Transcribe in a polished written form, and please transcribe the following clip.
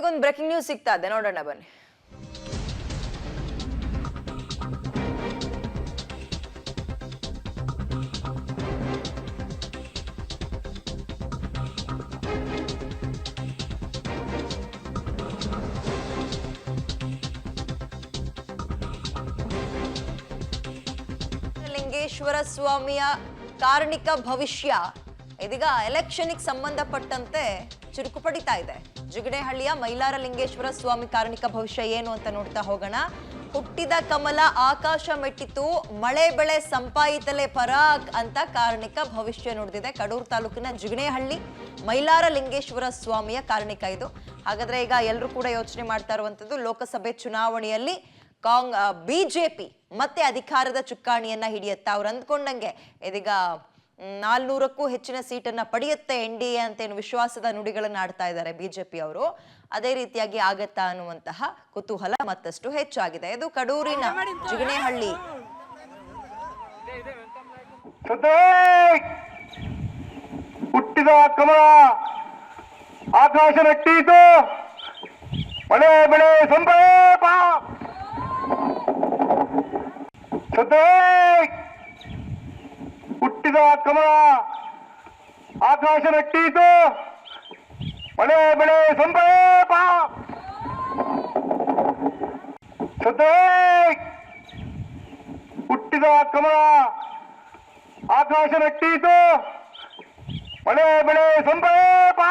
ನಮಗೊಂದು breaking news ಸಿಗ್ತಾ ಇದೆ, ನೋಡೋಣ ಬನ್ನಿ. ಲಿಂಗೇಶ್ವರ ಸ್ವಾಮಿಯ ಕಾರ್ಣಿಕ ಭವಿಷ್ಯ ಇದೀಗ ಎಲೆಕ್ಷನ್ಗೆ ಸಂಬಂಧಪಟ್ಟಂತೆ ಚುರುಕು ಪಡಿತಾ ಇದೆ. ಜಿಗಣೇಹಳ್ಳಿಯ ಮೈಲಾರ ಲಿಂಗೇಶ್ವರ ಸ್ವಾಮಿ ಕಾರ್ಣಿಕ ಭವಿಷ್ಯ ಏನು ಅಂತ ನೋಡ್ತಾ ಹೋಗೋಣ. ಹುಟ್ಟಿದ ಕಮಲ ಆಕಾಶ ಮೆಟ್ಟಿತು, ಮಳೆ ಬೆಳೆ ಸಂಪಾಯಿತಲೆ ಪರಾಗ್ ಅಂತ ಕಾರ್ಣಿಕ ಭವಿಷ್ಯ ನುಡಿದಿದೆ. ಕಡೂರು ತಾಲೂಕಿನ ಜಿಗಣೇಹಳ್ಳಿ ಮೈಲಾರ ಲಿಂಗೇಶ್ವರ ಸ್ವಾಮಿಯ ಕಾರ್ಣಿಕ ಇದು. ಹಾಗಾದ್ರೆ ಈಗ ಎಲ್ಲರೂ ಕೂಡ ಯೋಚನೆ ಮಾಡ್ತಾ ಇರುವಂತದ್ದು, ಲೋಕಸಭೆ ಚುನಾವಣೆಯಲ್ಲಿ ಬಿಜೆಪಿ ಮತ್ತೆ ಅಧಿಕಾರದ ಚುಕ್ಕಾಣಿಯನ್ನ ಹಿಡಿಯುತ್ತಾ. ಅವ್ರು ಅಂದ್ಕೊಂಡಂಗೆ ಇದೀಗ 400ಕ್ಕೂ ಹೆಚ್ಚಿನ ಸೀಟನ್ನ ಪಡೆಯುತ್ತೆ NDA ಅಂತೇನು ವಿಶ್ವಾಸದ ನುಡಿಗಳನ್ನ ಆಡ್ತಾ ಇದ್ದಾರೆ ಬಿಜೆಪಿ ಅವರು. ಅದೇ ರೀತಿಯಾಗಿ ಆಗತ್ತಾ ಅನ್ನುವಂತಹ ಕುತೂಹಲ ಮತ್ತಷ್ಟು ಹೆಚ್ಚಾಗಿದೆ. ಇದು ಕಡೂರಿನ ಜಿಗಣೇಹಳ್ಳಿ. ಹುಟ್ಟಿದ ಕಮಲ ಆಕಾಶ ಮೆಟ್ಟಿತು, ಮಳೆ ಬೆಳೆ ಸಂಪೇಪ. ಹುಟ್ಟಿದ ಕಮಲ ಆಕಾಶ ಮೆಟ್ಟಿತು, ಮಳೆ ಬೆಳೆ ಸಂಪೇಪ. ಹುಟ್ಟಿದ ಕಮಲ ಆಕಾಶ ಮೆಟ್ಟಿತು, ಮಳೆ ಬೆಳೆ ಸಂಪೇಪ.